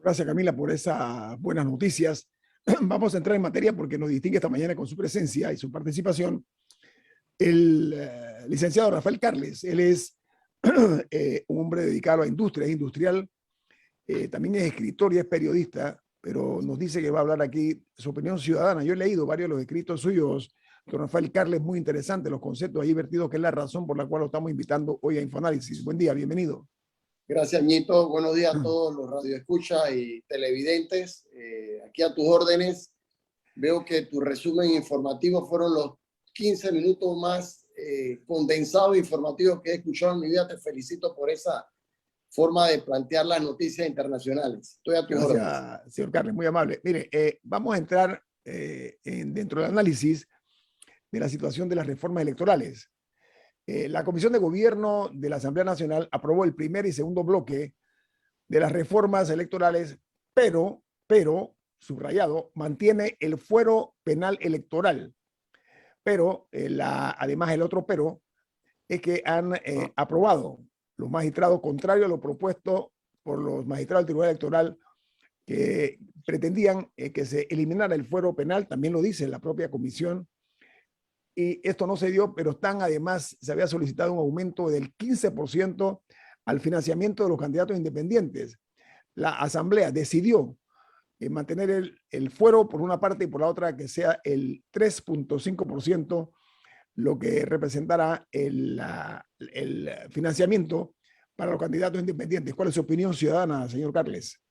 Gracias, Camila, por esas buenas noticias. Vamos a entrar en materia porque nos distingue esta mañana con su presencia y su participación el licenciado Rafael Carles. Él es un hombre dedicado a la industria, es industrial, también es escritor y es periodista, pero nos dice que va a hablar aquí su opinión ciudadana. Yo he leído varios de los escritos suyos, don Rafael Carles, muy interesante, los conceptos ahí vertidos, que es la razón por la cual lo estamos invitando hoy a Infoanálisis. Buen día, bienvenido. Gracias, Ñito. Buenos días a todos los radioescuchas y televidentes. Aquí a tus órdenes. Veo que tu resumen informativo fueron los 15 minutos más condensados e informativos que he escuchado en mi vida. Te felicito por esa forma de plantear las noticias internacionales. Estoy a tus órdenes. Gracias, señor Carles, muy amable. Mire, vamos a entrar dentro del análisis de la situación de las reformas electorales. La Comisión de Gobierno de la Asamblea Nacional aprobó el primer y segundo bloque de las reformas electorales, pero, subrayado, mantiene el fuero penal electoral. Pero, además, el otro pero es que han aprobado los magistrados, contrario a lo propuesto por los magistrados del Tribunal Electoral, que pretendían que se eliminara el fuero penal, también lo dice la propia comisión, y esto no se dio, pero además se había solicitado un aumento del 15% al financiamiento de los candidatos independientes. La Asamblea decidió mantener el fuero por una parte y por la otra que sea el 3.5%, lo que representará el financiamiento para los candidatos independientes. ¿Cuál es su opinión ciudadana, señor Carles?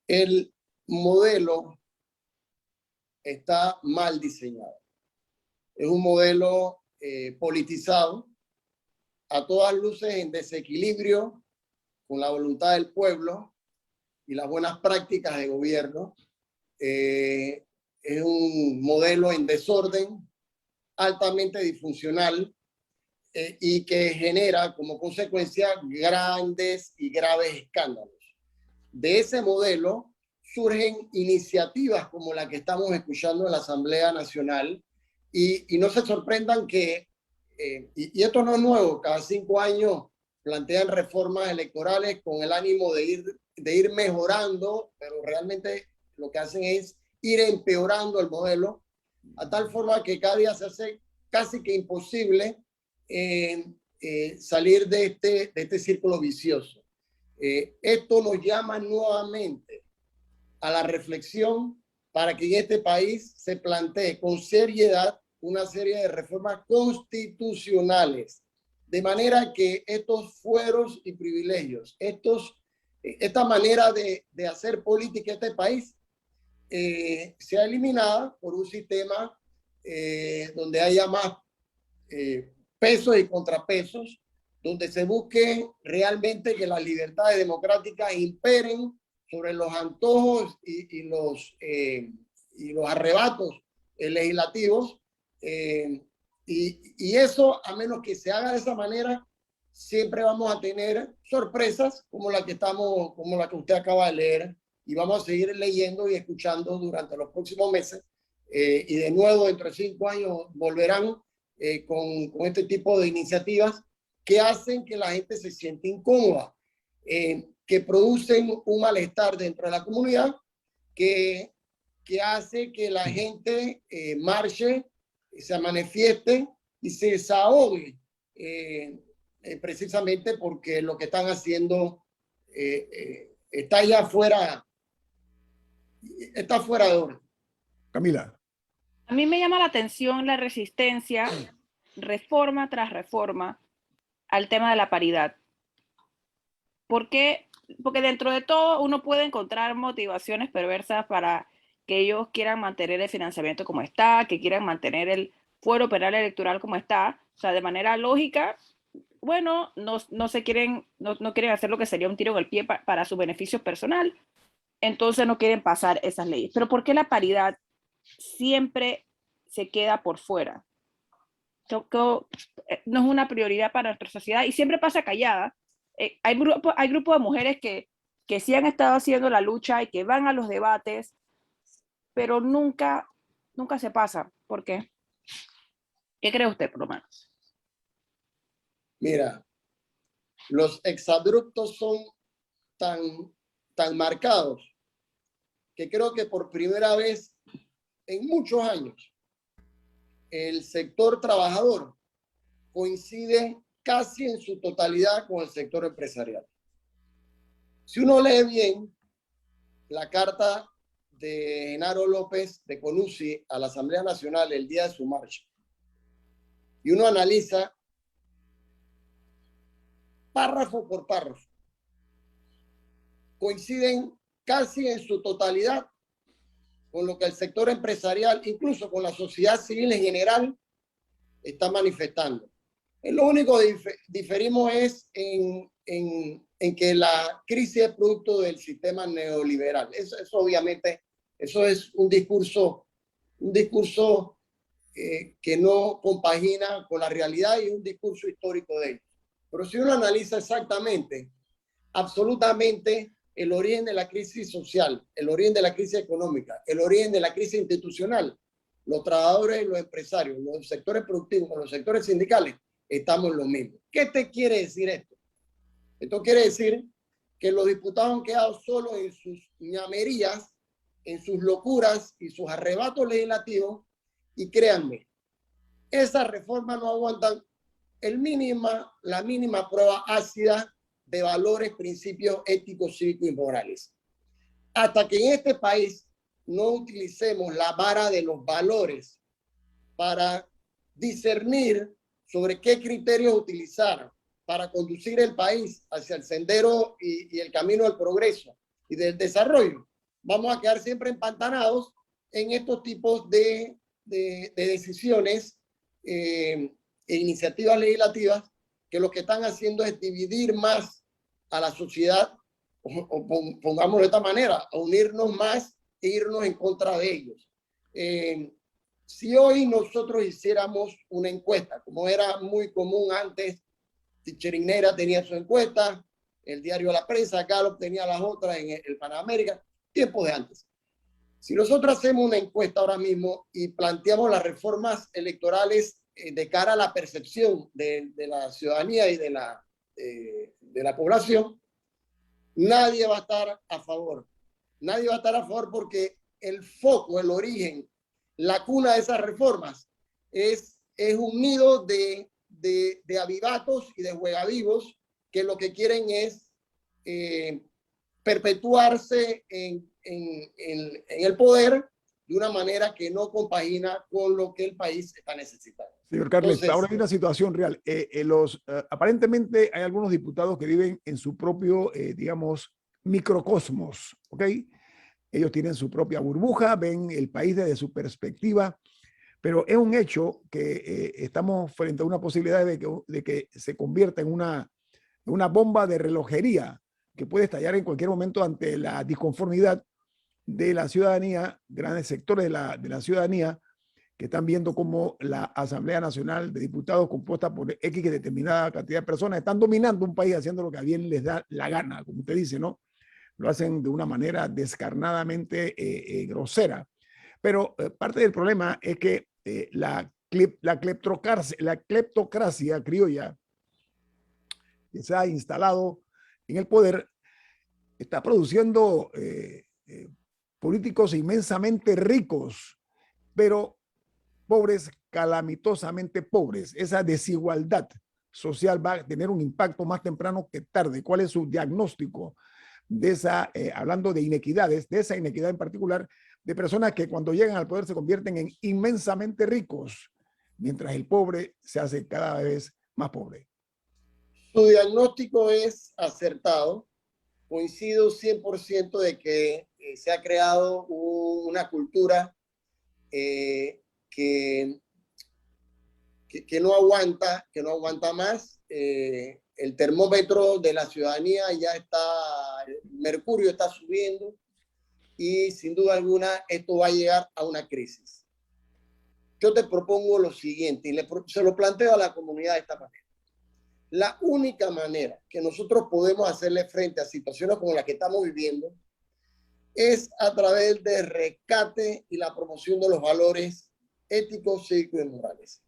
El modelo está mal diseñado. Es un modelo politizado, a todas luces en desequilibrio con la voluntad del pueblo y las buenas prácticas de gobierno. Es un modelo en desorden, altamente disfuncional y que genera como consecuencia grandes y graves escándalos. De ese modelo surgen iniciativas como la que estamos escuchando en la Asamblea Nacional y no se sorprendan que, y esto no es nuevo, cada 5 años plantean reformas electorales con el ánimo de ir mejorando, pero realmente lo que hacen es ir empeorando el modelo, a tal forma que cada día se hace casi que imposible salir de este círculo vicioso. Esto nos llama nuevamente a la reflexión para que en este país se plantee con seriedad una serie de reformas constitucionales, de manera que estos fueros y privilegios, esta manera de hacer política en este país sea eliminada por un sistema donde haya más pesos y contrapesos, donde se busque realmente que las libertades democráticas imperen sobre los antojos y los arrebatos legislativos. Y eso, a menos que se haga de esa manera, siempre vamos a tener sorpresas como la que usted acaba de leer, y vamos a seguir leyendo y escuchando durante los próximos meses. Y de nuevo, dentro de 5 años, volverán con este tipo de iniciativas que hacen que la gente se sienta incómoda, que producen un malestar dentro de la comunidad, que hace que la gente marche, se manifieste y se desahogue, precisamente porque lo que están haciendo está ya fuera de orden. Camila. A mí me llama la atención la resistencia, reforma tras reforma, al tema de la paridad. ¿Por qué? Porque dentro de todo uno puede encontrar motivaciones perversas para que ellos quieran mantener el financiamiento como está, que quieran mantener el fuero penal electoral como está. O sea, de manera lógica, bueno, no quieren hacer lo que sería un tiro en el pie para su beneficio personal. Entonces no quieren pasar esas leyes. Pero ¿por qué la paridad siempre se queda por fuera? No es una prioridad para nuestra sociedad y siempre pasa callada. Hay grupos de mujeres que sí han estado haciendo la lucha y que van a los debates, pero nunca se pasa. ¿Por qué? ¿Qué cree usted, por lo menos? Mira, los exabruptos son tan tan marcados que creo que por primera vez en muchos años el sector trabajador coincide casi en su totalidad con el sector empresarial. Si uno lee bien la carta de Genaro López de Conusi a la Asamblea Nacional el día de su marcha, y uno analiza párrafo por párrafo, coinciden casi en su totalidad con lo que el sector empresarial, incluso con la sociedad civil en general, está manifestando. Lo único que diferimos es en que la crisis es producto del sistema neoliberal. Eso obviamente, eso es un discurso que no compagina con la realidad y un discurso histórico de ellos. Pero si uno analiza exactamente, absolutamente, el origen de la crisis social, el origen de la crisis económica, el origen de la crisis institucional, los trabajadores y los empresarios, los sectores productivos, los sectores sindicales, estamos en lo mismo. ¿Qué te quiere decir esto? Esto quiere decir que los diputados han quedado solos en sus ñamerías, en sus locuras y sus arrebatos legislativos, y créanme, esas reformas no aguantan la mínima prueba ácida de valores, principios éticos, cívicos y morales. Hasta que en este país no utilicemos la vara de los valores para discernir sobre qué criterios utilizar para conducir el país hacia el sendero y el camino del progreso y del desarrollo, vamos a quedar siempre empantanados en estos tipos de decisiones e iniciativas legislativas que lo que están haciendo es dividir más a la sociedad, o pongámoslo de esta manera, a unirnos más e irnos en contra de ellos. Si hoy nosotros hiciéramos una encuesta, como era muy común antes, Cherinera tenía su encuesta, el diario La Prensa, Gallup tenía las otras en el Panamérica, tiempos de antes. Si nosotros hacemos una encuesta ahora mismo y planteamos las reformas electorales de cara a la percepción de la ciudadanía y de la población, nadie va a estar a favor. Nadie va a estar a favor porque el foco, el origen, la cuna de esas reformas es un nido de avivatos y de juegavivos que lo que quieren es perpetuarse en el poder de una manera que no compagina con lo que el país está necesitando. Señor Carles, Entonces, ahora hay una situación real. Aparentemente hay algunos diputados que viven en su propio, digamos, microcosmos, ¿ok? Ellos tienen su propia burbuja, ven el país desde su perspectiva, pero es un hecho que estamos frente a una posibilidad de que se convierta en una bomba de relojería que puede estallar en cualquier momento ante la disconformidad de la ciudadanía, grandes sectores de la ciudadanía, que están viendo cómo la Asamblea Nacional de Diputados, compuesta por X determinada cantidad de personas, están dominando un país haciendo lo que a bien les da la gana, como usted dice, ¿no? Lo hacen de una manera descarnadamente grosera. Pero parte del problema es que la cleptocracia criolla que se ha instalado en el poder está produciendo políticos inmensamente ricos, pero pobres, calamitosamente pobres. Esa desigualdad social va a tener un impacto más temprano que tarde. ¿Cuál es su diagnóstico de esa, hablando de inequidades, de esa inequidad en particular, de personas que cuando llegan al poder se convierten en inmensamente ricos, mientras el pobre se hace cada vez más pobre? Su diagnóstico es acertado. Coincido 100% de que se ha creado una cultura que no aguanta más. El termómetro de la ciudadanía ya está, el mercurio está subiendo y sin duda alguna esto va a llegar a una crisis. Yo te propongo lo siguiente y se lo planteo a la comunidad de esta manera. La única manera que nosotros podemos hacerle frente a situaciones como la que estamos viviendo es a través del rescate y la promoción de los valores éticos, cívicos y morales.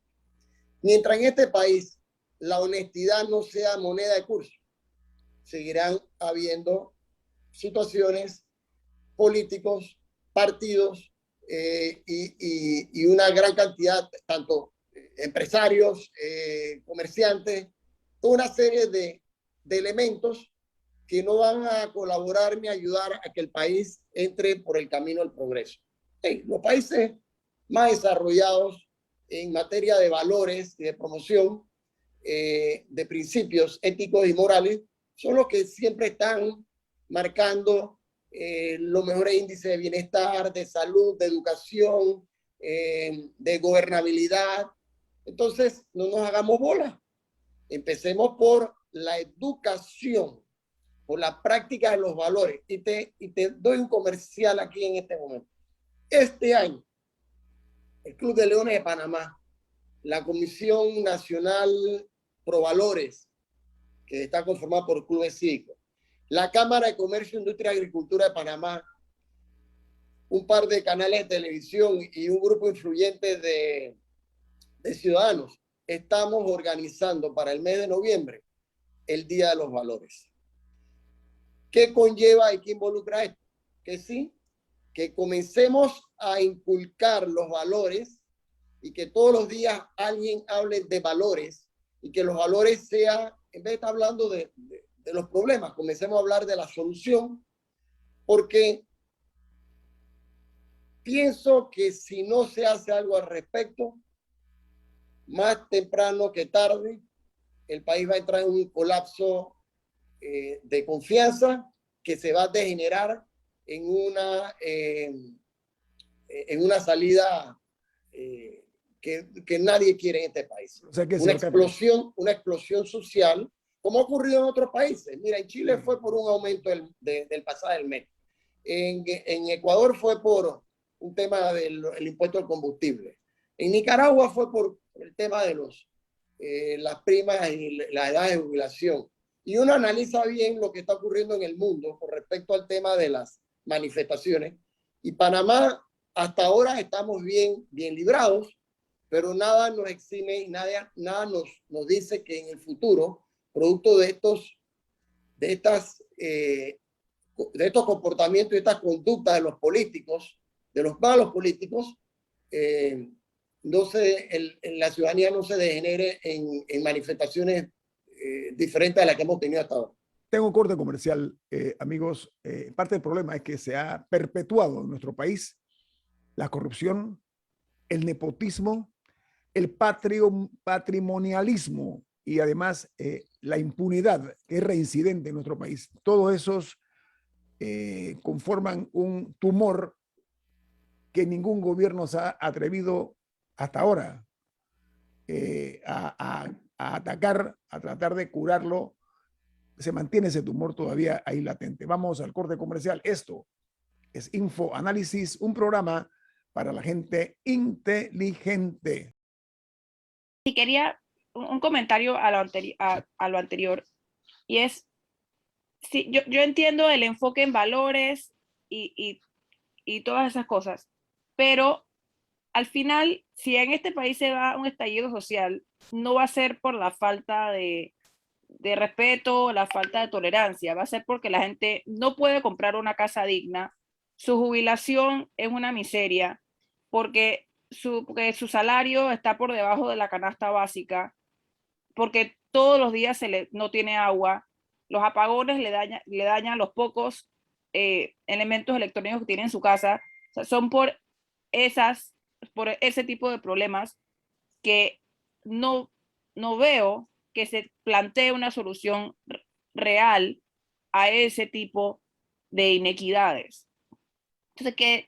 Mientras en este país la honestidad no sea moneda de curso, seguirán habiendo situaciones, políticos, partidos y una gran cantidad, tanto empresarios, comerciantes, toda una serie de elementos que no van a colaborar ni ayudar a que el país entre por el camino del progreso. Los países más desarrollados en materia de valores y de promoción de principios éticos y morales son los que siempre están marcando los mejores índices de bienestar, de salud, de educación, de gobernabilidad. Entonces, no nos hagamos bola. Empecemos por la educación, por la práctica de los valores. Y te doy un comercial aquí en este momento. Este año, el Club de Leones de Panamá, la Comisión Nacional Pro Valores, que está conformada por clubes cívicos, la Cámara de Comercio, Industria y Agricultura de Panamá, un par de canales de televisión y un grupo influyente de ciudadanos, estamos organizando para el mes de noviembre el Día de los Valores. ¿Qué conlleva y qué involucra esto? Que sí, que comencemos a inculcar los valores y que todos los días alguien hable de valores y que los valores sean, en vez de estar hablando de los problemas, comencemos a hablar de la solución, porque pienso que si no se hace algo al respecto, más temprano que tarde, el país va a entrar en un colapso de confianza que se va a degenerar en una salida que nadie quiere en este país. O sea que una explosión social, como ha ocurrido en otros países. Mira, en Chile fue por un aumento del pasado del mes. En Ecuador fue por un tema del impuesto al combustible. En Nicaragua fue por el tema de las primas y la edad de jubilación. Y uno analiza bien lo que está ocurriendo en el mundo con respecto al tema de las manifestaciones. Y Panamá, hasta ahora estamos bien librados, pero nada nos exime y nada nos dice que en el futuro, producto de estos comportamientos y estas conductas de los políticos, de los malos políticos, la ciudadanía no se degenere en manifestaciones diferentes a las que hemos tenido hasta ahora. Tengo un corte comercial, amigos. Parte del problema es que se ha perpetuado en nuestro país la corrupción, el nepotismo, el patrimonialismo y además la impunidad que es reincidente en nuestro país. Todos esos conforman un tumor que ningún gobierno se ha atrevido hasta ahora a atacar, a tratar de curarlo. Se mantiene ese tumor todavía ahí latente. Vamos al corte comercial. Esto es Info Análisis, un programa para la gente inteligente. Y quería un comentario a lo anterior, y es, sí, yo entiendo el enfoque en valores y todas esas cosas, pero al final, si en este país se va un estallido social, no va a ser por la falta de respeto, la falta de tolerancia, va a ser porque la gente no puede comprar una casa digna, su jubilación es una miseria, porque su salario está por debajo de la canasta básica, porque todos los días no tiene agua, los apagones le dañan los pocos elementos electrónicos que tiene en su casa. O sea, son por ese tipo de problemas que no veo que se plantee una solución real a ese tipo de inequidades. Entonces,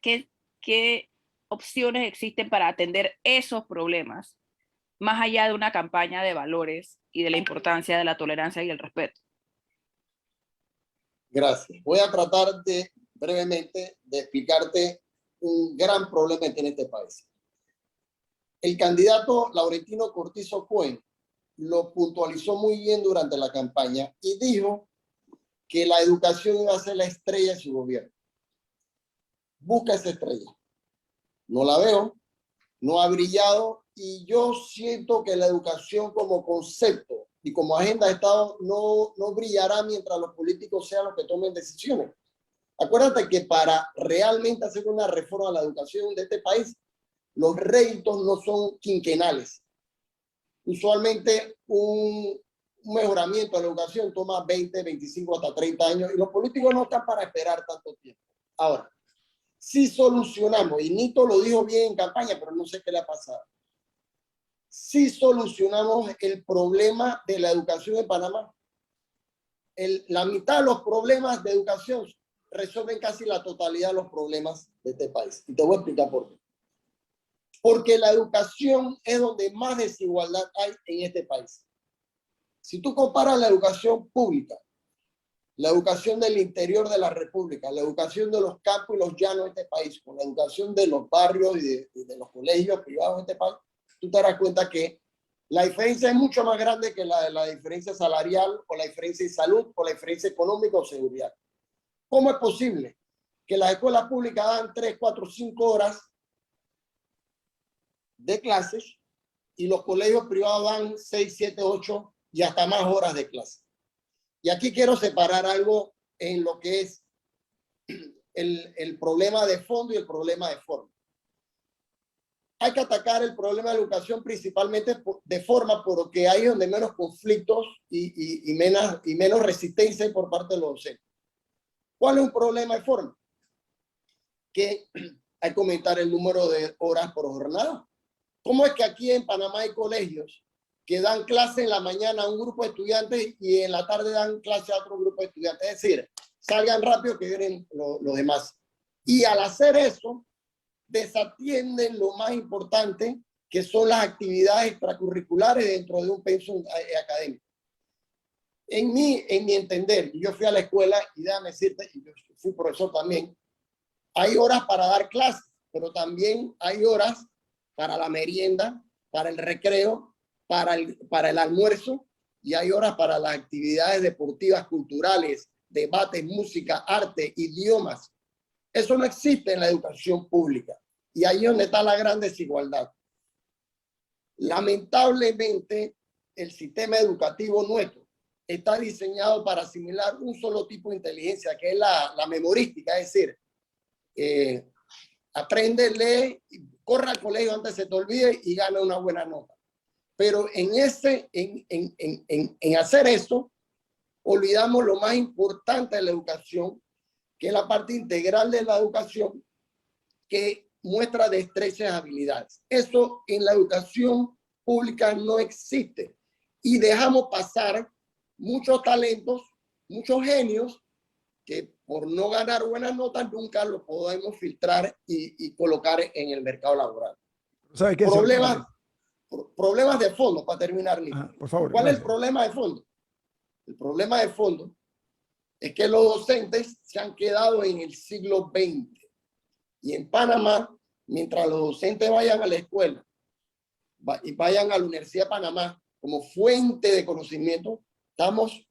¿qué opciones existen para atender esos problemas, más allá de una campaña de valores y de la importancia de la tolerancia y el respeto? Gracias. Voy a tratar brevemente de explicarte un gran problema que tiene este país. El candidato Laurentino Cortizo Cohen lo puntualizó muy bien durante la campaña y dijo que la educación iba a ser la estrella de su gobierno. Busca esa estrella. No la veo, no ha brillado, y yo siento que la educación como concepto y como agenda de Estado no brillará mientras los políticos sean los que tomen decisiones. Acuérdate que para realmente hacer una reforma a la educación de este país, los réditos no son quinquenales. Usualmente un mejoramiento de la educación toma 20, 25 hasta 30 años y los políticos no están para esperar tanto tiempo. Ahora, si solucionamos, y Nito lo dijo bien en campaña, pero no sé qué le ha pasado, si solucionamos el problema de la educación en Panamá, la mitad de los problemas de educación resuelven casi la totalidad de los problemas de este país. Y te voy a explicar por qué. Porque la educación es donde más desigualdad hay en este país. Si tú comparas la educación pública, la educación del interior de la República, la educación de los campos y los llanos de este país, con la educación de los barrios y de los colegios privados de este país, tú te darás cuenta que la diferencia es mucho más grande que la diferencia salarial, o la diferencia en salud, o la diferencia económica o seguridad. ¿Cómo es posible que las escuelas públicas dan 3, 4, 5 horas de clases y los colegios privados dan 6, 7, 8 y hasta más horas de clase? Y aquí quiero separar algo en lo que es el problema de fondo y el problema de forma. Hay que atacar el problema de educación principalmente de forma, porque ahí es donde menos conflictos y menos resistencia por parte de los docentes. ¿Cuál es un problema de forma? Que hay que aumentar el número de horas por jornada. ¿Cómo es que aquí en Panamá hay colegios que dan clase en la mañana a un grupo de estudiantes y en la tarde dan clase a otro grupo de estudiantes? Es decir, salgan rápido que vienen los demás. Y al hacer eso, desatienden lo más importante, que son las actividades extracurriculares dentro de un pensum académico. En mi entender, yo fui a la escuela y déjame decirte, y yo fui profesor también, hay horas para dar clases, pero también hay horas para la merienda, para el recreo, para el almuerzo, y hay horas para las actividades deportivas, culturales, debates, música, arte, idiomas. Eso no existe en la educación pública. Y ahí es donde está la gran desigualdad. Lamentablemente, el sistema educativo nuestro está diseñado para asimilar un solo tipo de inteligencia, que es la memorística, es decir, aprende, lee, corre al colegio antes se te olvide y gana una buena nota. Pero en hacer eso, olvidamos lo más importante de la educación, que es la parte integral de la educación, que muestra destrezas y habilidades. Eso en la educación pública no existe. Y dejamos pasar muchos talentos, muchos genios, que por no ganar buenas notas nunca los podemos filtrar y colocar en el mercado laboral. ¿Sabe qué? Problemas de fondo, para terminar. Por favor. ¿Cuál es el problema de fondo? El problema de fondo es que los docentes se han quedado en el siglo XX. Y en Panamá, mientras los docentes vayan a la escuela y vayan a la Universidad de Panamá como fuente de conocimiento, estamos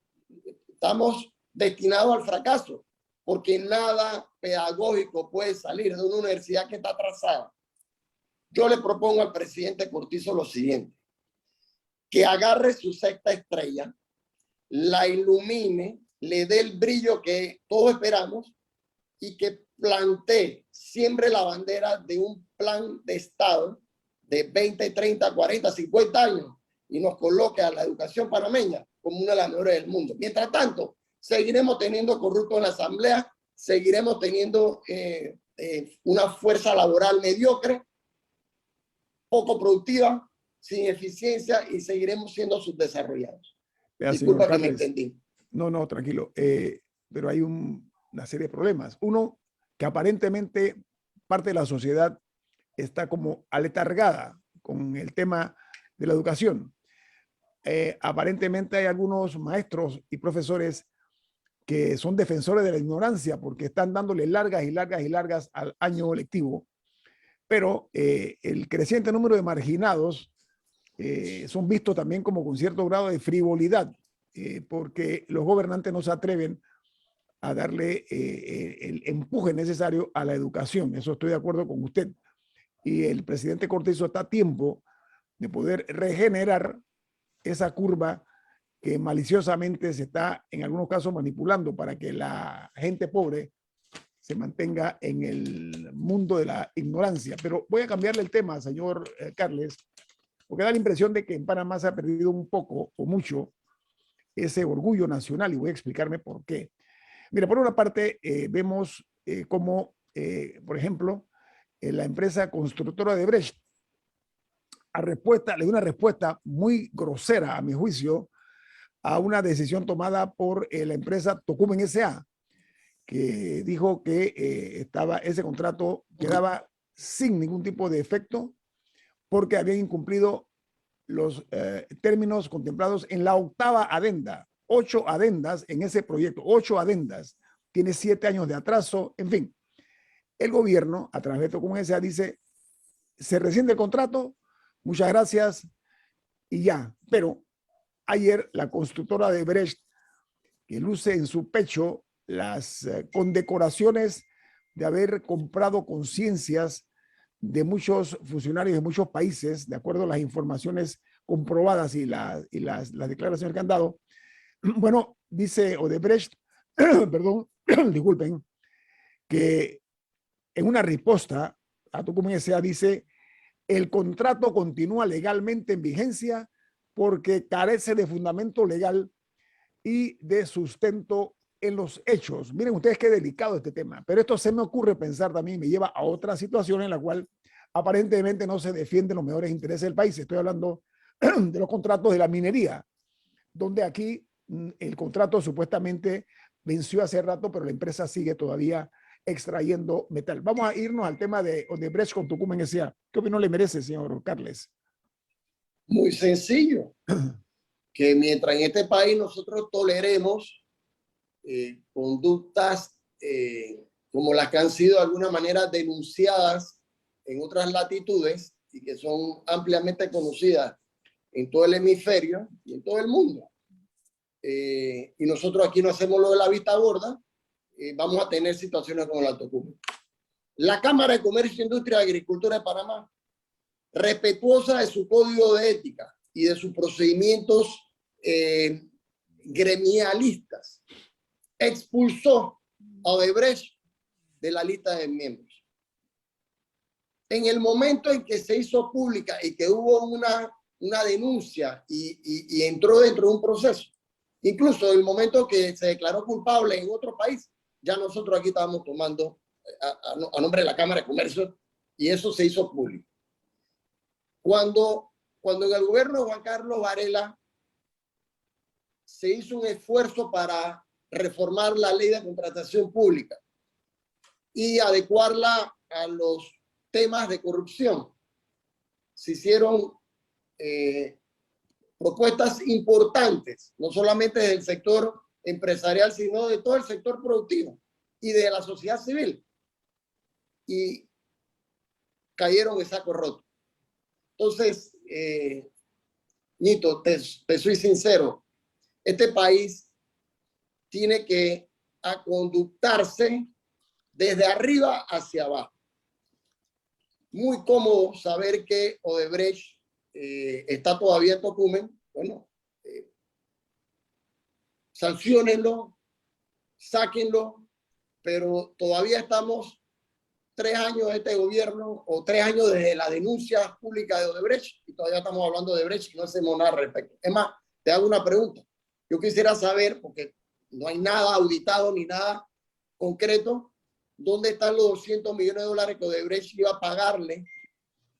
destinados al fracaso, porque nada pedagógico puede salir de una universidad que está atrasada. Yo le propongo al presidente Cortizo lo siguiente: que agarre su sexta estrella, la ilumine, le dé el brillo que todos esperamos y que plantee, siembre la bandera de un plan de Estado de 20, 30, 40, 50 años y nos coloque a la educación panameña como una de las mejores del mundo. Mientras tanto, seguiremos teniendo corruptos en la asamblea, seguiremos teniendo una fuerza laboral mediocre, poco productiva, sin eficiencia, y seguiremos siendo subdesarrollados. Disculpa que me entendí. No, tranquilo. Pero hay una serie de problemas. Uno, que aparentemente parte de la sociedad está como aletargada con el tema de la educación. Aparentemente hay algunos maestros y profesores que son defensores de la ignorancia porque están dándole largas y largas y largas al año lectivo, pero el creciente número de marginados son vistos también como con cierto grado de frivolidad, porque los gobernantes no se atreven a darle el empuje necesario a la educación. Eso estoy de acuerdo con usted. Y el presidente Cortizo está a tiempo de poder regenerar esa curva que maliciosamente se está en algunos casos manipulando para que la gente pobre se mantenga en el mundo de la ignorancia. Pero voy a cambiarle el tema, señor Carles, porque da la impresión de que en Panamá se ha perdido un poco o mucho ese orgullo nacional, y voy a explicarme por qué. Mira, por una parte, vemos cómo, por ejemplo, la empresa constructora de Brecht le dio una respuesta muy grosera, a mi juicio, a una decisión tomada por la empresa Tocumen S.A., que dijo que ese contrato quedaba sin ningún tipo de efecto porque habían incumplido los términos contemplados en la 8ª adenda. 8 adendas en ese proyecto, 8 adendas. Tiene 7 años de atraso, en fin. El gobierno, a través de Tocumen S.A., dice, se rescinde el contrato, muchas gracias y ya. Pero ayer la constructora de Brecht, que luce en su pecho las condecoraciones de haber comprado conciencias de muchos funcionarios de muchos países, de acuerdo a las informaciones comprobadas y las declaraciones que han dado. Bueno, dice Odebrecht, perdón, disculpen, que en una respuesta a Tocumen S.A. dice, el contrato continúa legalmente en vigencia porque carece de fundamento legal y de sustento en los hechos. Miren ustedes qué delicado este tema, pero esto se me ocurre pensar también, me lleva a otra situación en la cual aparentemente no se defienden los mejores intereses del país. Estoy hablando de los contratos de la minería, donde aquí el contrato supuestamente venció hace rato, pero la empresa sigue todavía extrayendo metal. Vamos a irnos al tema de Odebrecht con Tocumen S.A. ¿Qué opinión le merece, señor Carles? Muy sencillo. Que mientras en este país nosotros toleremos conductas como las que han sido de alguna manera denunciadas en otras latitudes y que son ampliamente conocidas en todo el hemisferio y en todo el mundo. Y nosotros aquí no hacemos lo de la vista gorda, vamos a tener situaciones como la Tocumen. La Cámara de Comercio, Industria y Agricultura de Panamá, respetuosa de su código de ética y de sus procedimientos gremialistas, expulsó a Odebrecht de la lista de miembros. En el momento en que se hizo pública y que hubo una denuncia y entró dentro de un proceso, incluso en el momento que se declaró culpable en otro país, ya nosotros aquí estábamos tomando a nombre de la Cámara de Comercio y eso se hizo público. Cuando en el gobierno de Juan Carlos Varela se hizo un esfuerzo para reformar la ley de contratación pública y adecuarla a los temas de corrupción, se hicieron propuestas importantes, no solamente del sector empresarial, sino de todo el sector productivo y de la sociedad civil. Y cayeron en saco roto. Entonces, Nito, te soy sincero, este país tiene que aconductarse desde arriba hacia abajo. Muy cómodo saber que Odebrecht está todavía en Tocumen. Bueno, sanciónenlo, sáquenlo, pero todavía estamos 3 años de este gobierno o 3 años desde la denuncia pública de Odebrecht y todavía estamos hablando de Odebrecht y no hacemos nada al respecto. Es más, te hago una pregunta. Yo quisiera saber, porque no hay nada auditado ni nada concreto, ¿dónde están los $200 millones que Odebrecht iba a pagarle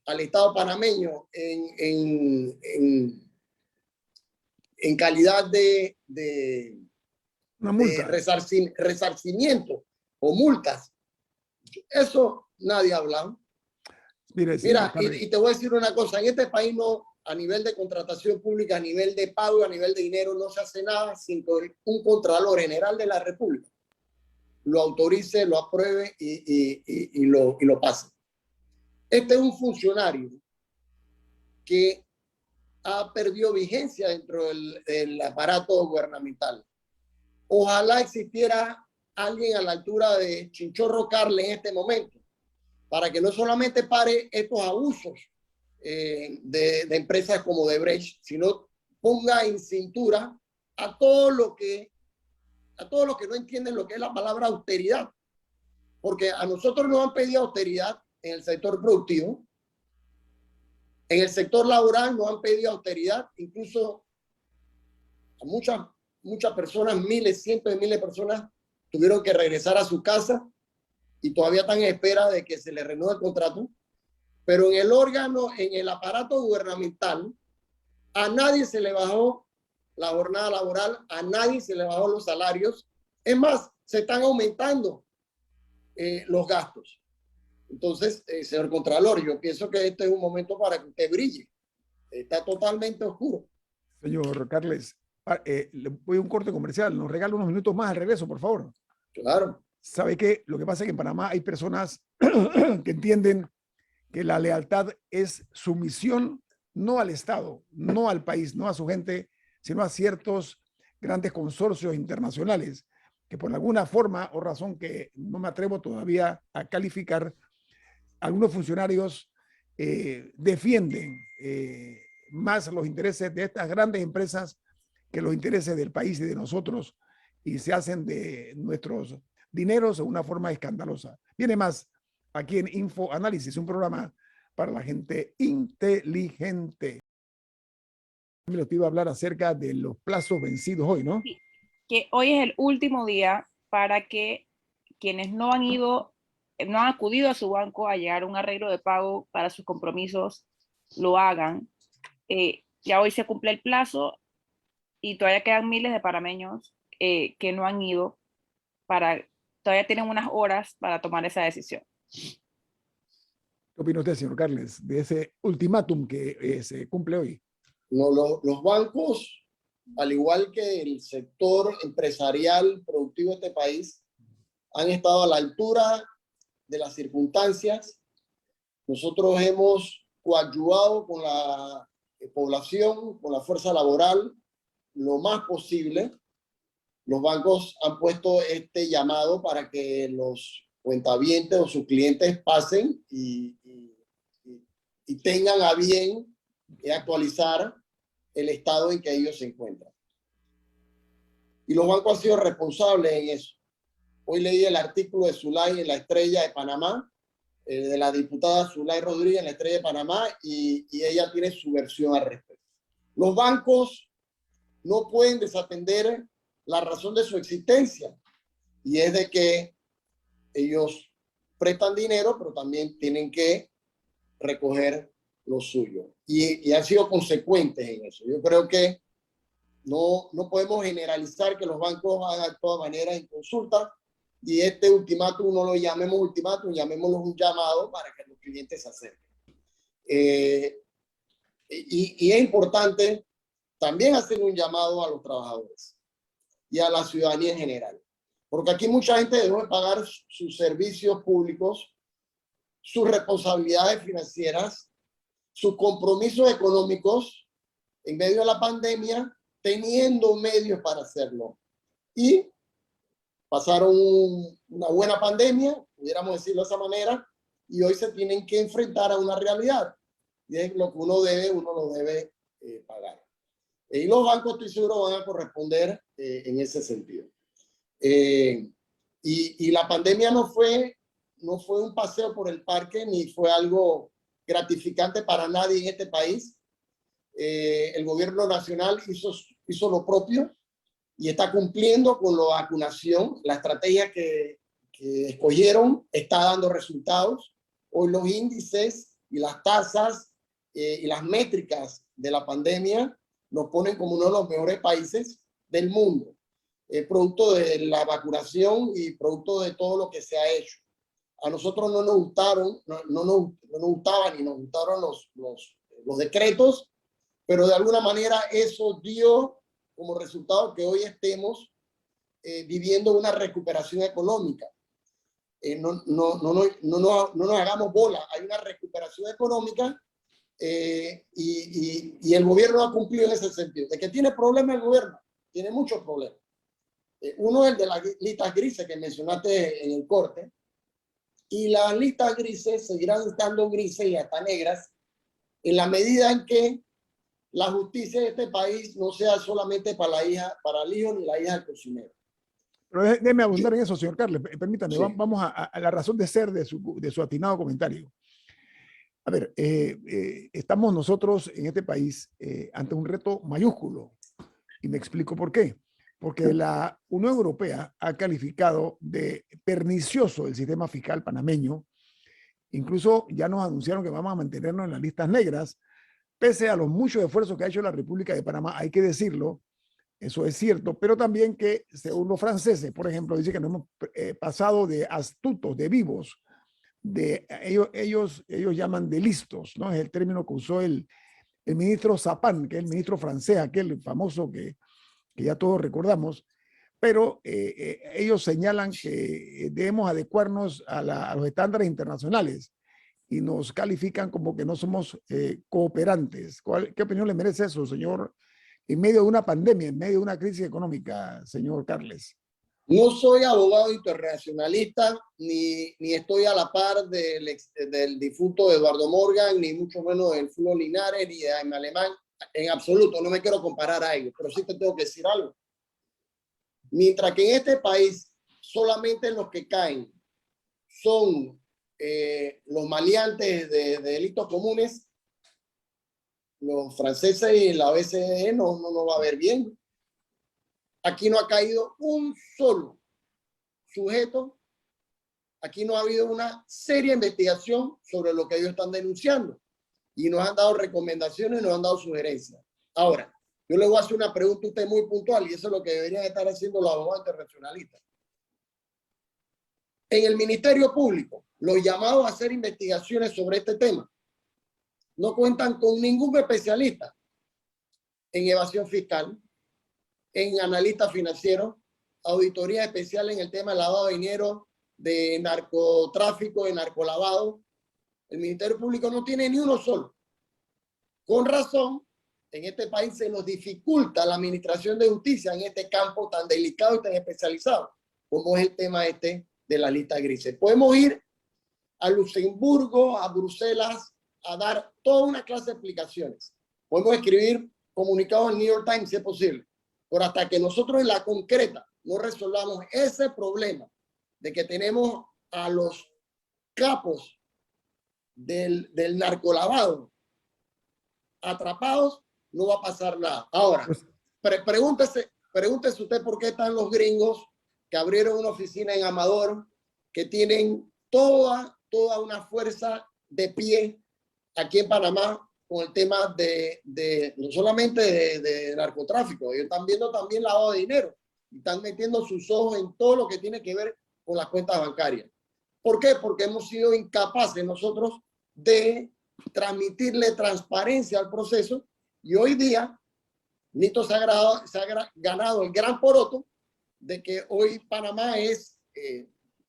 al Estado panameño en calidad de una multa, resarcimiento o multas? Eso nadie ha hablado. Mira, y te voy a decir una cosa, en este país no, a nivel de contratación pública, a nivel de pago, a nivel de dinero, no se hace nada sin que un Contralor General de la República lo autorice, lo apruebe y lo pase. Este es un funcionario que ha perdido vigencia dentro del aparato gubernamental. Ojalá existiera alguien a la altura de Chinchorro Carles en este momento, para que no solamente pare estos abusos de empresas como Odebrecht, sino ponga en cintura a todos los que no entienden lo que es la palabra austeridad porque a nosotros nos han pedido austeridad en el sector productivo, en el sector laboral nos han pedido austeridad, incluso a muchas personas, miles, cientos de miles de personas tuvieron que regresar a su casa y todavía están en espera de que se les renueve el contrato. Pero en el órgano, en el aparato gubernamental, a nadie se le bajó la jornada laboral, a nadie se le bajó los salarios. Es más, se están aumentando los gastos. Entonces, señor Contralor, yo pienso que este es un momento para que usted brille. Está totalmente oscuro. Señor Carles, le voy a un corte comercial. Nos regala unos minutos más al regreso, por favor. Claro. ¿Sabe qué? Lo que pasa es que en Panamá hay personas que entienden que la lealtad es sumisión no al Estado, no al país, no a su gente, sino a ciertos grandes consorcios internacionales que por alguna forma o razón que no me atrevo todavía a calificar, algunos funcionarios defienden más los intereses de estas grandes empresas que los intereses del país y de nosotros, y se hacen de nuestros dineros de una forma escandalosa. Viene más aquí en Info Análisis, un programa para la gente inteligente. Me te iba a hablar acerca de los plazos vencidos hoy, ¿no? Sí, que hoy es el último día para que quienes no han acudido a su banco a llegar a un arreglo de pago para sus compromisos, lo hagan. Ya hoy se cumple el plazo y todavía quedan miles de panameños que no han ido, todavía tienen unas horas para tomar esa decisión. ¿Qué opina usted, señor Carles, de ese ultimátum que se cumple hoy? No, los bancos, al igual que el sector empresarial productivo de este país, han estado a la altura de las circunstancias. Nosotros hemos coadyuvado con la población, con la fuerza laboral, lo más posible. Los bancos han puesto este llamado para que los cuentavientes o sus clientes pasen y tengan a bien actualizar el estado en que ellos se encuentran. Y los bancos han sido responsables en eso. Hoy leí el artículo de Zulay en La Estrella de Panamá, de la diputada Zulay Rodríguez en La Estrella de Panamá, y ella tiene su versión al respecto. Los bancos no pueden desatender la razón de su existencia, y es de que ellos prestan dinero, pero también tienen que recoger lo suyo. Y han sido consecuentes en eso. Yo creo que no podemos generalizar que los bancos hagan de todas maneras en consulta, y este ultimátum no lo llamemos ultimátum, llamémoslo un llamado para que los clientes se acerquen. Y es importante también hacer un llamado a los trabajadores y a la ciudadanía en general, porque aquí mucha gente debe pagar sus servicios públicos, sus responsabilidades financieras, sus compromisos económicos en medio de la pandemia, teniendo medios para hacerlo. Y pasaron una buena pandemia, pudiéramos decirlo de esa manera, y hoy se tienen que enfrentar a una realidad. Y es lo que uno lo debe pagar. Y los bancos, estoy seguro, van a corresponder en ese sentido. Y la pandemia no fue un paseo por el parque, ni fue algo gratificante para nadie en este país. El gobierno nacional hizo lo propio y está cumpliendo con la vacunación. La estrategia que escogieron está dando resultados. Hoy los índices y las tasas y las métricas de la pandemia nos ponen como uno de los mejores países del mundo, producto de la vacunación y producto de todo lo que se ha hecho. A nosotros no nos gustaban y nos gustaron los decretos, pero de alguna manera eso dio como resultado que hoy estemos viviendo una recuperación económica. No nos hagamos bola, hay una recuperación económica y el gobierno ha cumplido en ese sentido. ¿De que tiene problemas el gobierno? Tiene muchos problemas. Uno es el de las listas grises que mencionaste en el corte, y las listas grises seguirán estando grises y hasta negras en la medida en que la justicia de este país no sea solamente para el hijo ni la hija del cocinero. Pero déjeme abundar en eso, señor Carles. Permítame, Sí. vamos a la razón de ser de su atinado comentario. A ver, estamos nosotros en este país ante un reto mayúsculo. Y me explico por qué. Porque la Unión Europea ha calificado de pernicioso el sistema fiscal panameño. Incluso ya nos anunciaron que vamos a mantenernos en las listas negras, pese a los muchos esfuerzos que ha hecho la República de Panamá, hay que decirlo, eso es cierto, pero también que según los franceses, por ejemplo, dice que nos hemos pasado de astutos, de vivos, de ellos llaman de listos, ¿no? Es el término que usó el ministro Zapán, que es el ministro francés, aquel famoso que ya todos recordamos, pero ellos señalan que debemos adecuarnos a los estándares internacionales y nos califican como que no somos cooperantes. ¿Qué opinión le merece eso, señor? En medio de una pandemia, en medio de una crisis económica, señor Carles. No soy abogado internacionalista, ni estoy a la par del difunto Eduardo Morgan, ni mucho menos del Fulvio Linares, ni de Jaime Alemán. En absoluto, no me quiero comparar a ellos, pero sí te tengo que decir algo. Mientras que en este país solamente los que caen son los maleantes de delitos comunes, los franceses y la OCDE no va a ver bien. Aquí no ha caído un solo sujeto. Aquí no ha habido una seria investigación sobre lo que ellos están denunciando. Y nos han dado recomendaciones, nos han dado sugerencias. Ahora, yo le voy a hacer una pregunta a usted muy puntual, y eso es lo que deberían estar haciendo los abogados internacionalistas. En el Ministerio Público, los llamados a hacer investigaciones sobre este tema no cuentan con ningún especialista en evasión fiscal, en analistas financieros, auditoría especial en el tema de lavado de dinero, de narcotráfico, de narcolavado. El Ministerio Público no tiene ni uno solo. Con razón, en este país se nos dificulta la administración de justicia en este campo tan delicado y tan especializado como es el tema este de la lista grises. Podemos ir a Luxemburgo, a Bruselas, a dar toda una clase de explicaciones. Podemos escribir comunicados al New York Times si es posible. Pero hasta que nosotros en la concreta no resolvamos ese problema de que tenemos a los capos del narcolavado atrapados, no va a pasar nada. Ahora, pregúntese usted por qué están los gringos que abrieron una oficina en Amador, que tienen toda una fuerza de pie aquí en Panamá con el tema no solamente de narcotráfico, ellos están viendo también lavado de dinero y están metiendo sus ojos en todo lo que tiene que ver con las cuentas bancarias. ¿Por qué? Porque hemos sido incapaces nosotros de transmitirle transparencia al proceso, y hoy día Nito se ha ganado el gran poroto de que hoy Panamá es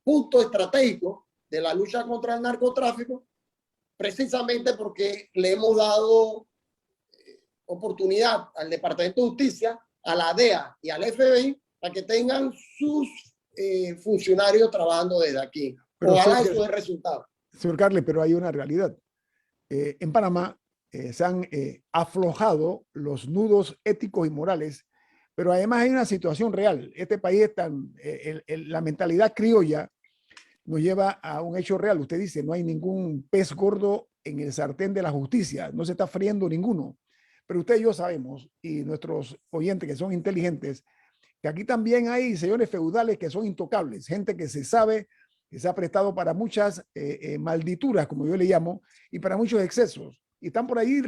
punto estratégico de la lucha contra el narcotráfico, precisamente porque le hemos dado oportunidad al Departamento de Justicia, a la DEA y al FBI para que tengan sus funcionarios trabajando desde aquí. Pero ojalá eso dé resultado. Señor Carles, pero hay una realidad. En Panamá se han aflojado los nudos éticos y morales, pero además hay una situación real. Este país es la mentalidad criolla nos lleva a un hecho real. Usted dice, no hay ningún pez gordo en el sartén de la justicia, no se está friendo ninguno. Pero usted y yo sabemos, y nuestros oyentes que son inteligentes, que aquí también hay señores feudales que son intocables, gente que se sabe, que se ha prestado para muchas maldituras, como yo le llamo, y para muchos excesos. Y están por ahí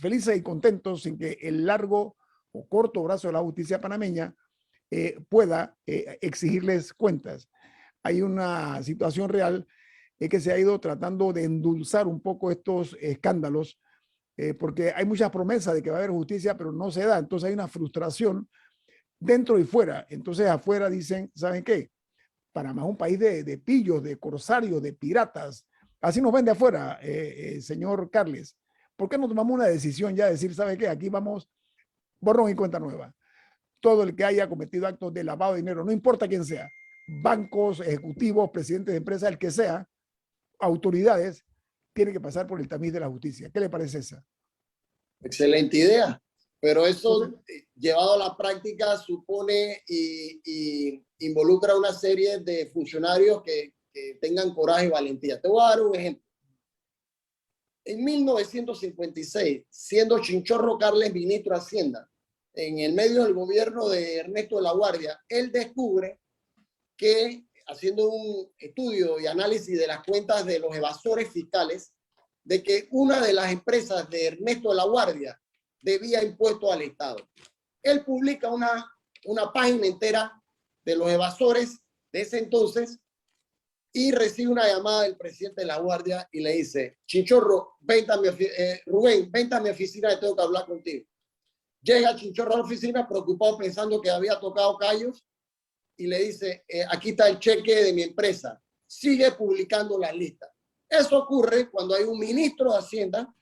felices y contentos sin que el largo o corto brazo de la justicia panameña pueda exigirles cuentas. Hay una situación real que se ha ido tratando de endulzar un poco estos escándalos, porque hay muchas promesas de que va a haber justicia, pero no se da. Entonces hay una frustración dentro y fuera. Entonces afuera dicen, ¿saben qué? Panamá es un país de pillos, de corsarios, de piratas. Así nos ven de afuera, señor Carles. ¿Por qué no tomamos una decisión ya de decir, ¿sabe qué? Aquí vamos, borrón y cuenta nueva. Todo el que haya cometido actos de lavado de dinero, no importa quién sea, bancos, ejecutivos, presidentes de empresas, el que sea, autoridades, tiene que pasar por el tamiz de la justicia. ¿Qué le parece esa? Excelente idea. Pero eso, llevado a la práctica, supone y involucra una serie de funcionarios que tengan coraje y valentía. Te voy a dar un ejemplo. En 1956, siendo Chinchorro Carles ministro de Hacienda, en el medio del gobierno de Ernesto de la Guardia, él descubre que, haciendo un estudio y análisis de las cuentas de los evasores fiscales, de que una de las empresas de Ernesto de la Guardia debía impuestos al Estado. Él publica una página entera de los evasores de ese entonces y recibe una llamada del presidente de la Guardia y le dice: Chinchorro, Rubén, vente a mi oficina y tengo que hablar contigo. Llega Chinchorro a la oficina preocupado pensando que había tocado callos y le dice: aquí está el cheque de mi empresa. Sigue publicando las listas. Eso ocurre cuando hay un ministro de Hacienda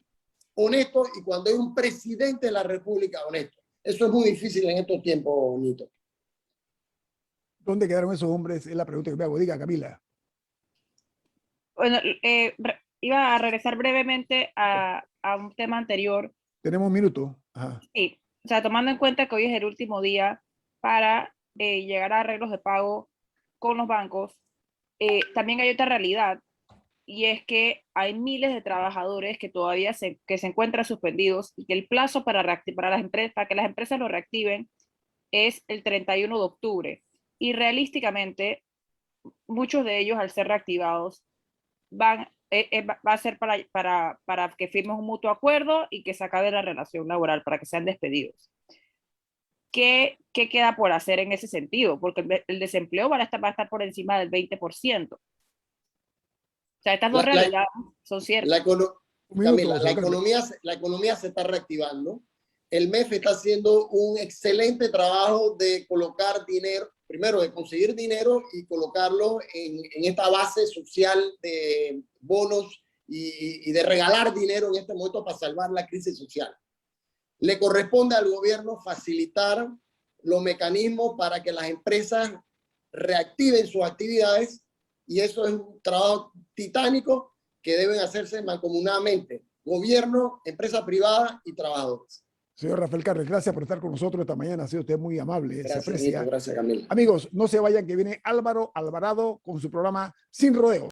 honesto y cuando hay un presidente de la República honesto. Eso es muy difícil en estos tiempos, Nito. ¿Dónde quedaron esos hombres? Es la pregunta que me hago. Diga, Camila. Bueno, iba a regresar brevemente a un tema anterior. Tenemos un minuto. Ajá. Sí, o sea, tomando en cuenta que hoy es el último día para llegar a arreglos de pago con los bancos, también hay otra realidad, y es que hay miles de trabajadores que todavía se encuentran suspendidos y que el plazo para que las empresas lo reactiven es el 31 de octubre. Y realísticamente, muchos de ellos, al ser reactivados, va a ser para que firmen un mutuo acuerdo y que se acabe la relación laboral, para que sean despedidos. ¿Qué queda por hacer en ese sentido? Porque el desempleo va a estar por encima del 20%. O sea, estas dos realidades son ciertas. Camila, la economía se está reactivando. El MEF está haciendo un excelente trabajo de colocar dinero, primero de conseguir dinero y colocarlo en esta base social de bonos y de regalar dinero en este momento para salvar la crisis social. Le corresponde al gobierno facilitar los mecanismos para que las empresas reactiven sus actividades, y eso es un trabajo titánico que deben hacerse mancomunadamente: gobierno, empresa privada y trabajadores. Señor Rafael Carles, gracias por estar con nosotros esta mañana. Ha sido usted muy amable. Gracias, se aprecia. Nito, gracias, Camila. Amigos, no se vayan, que viene Álvaro Alvarado con su programa Sin Rodeo.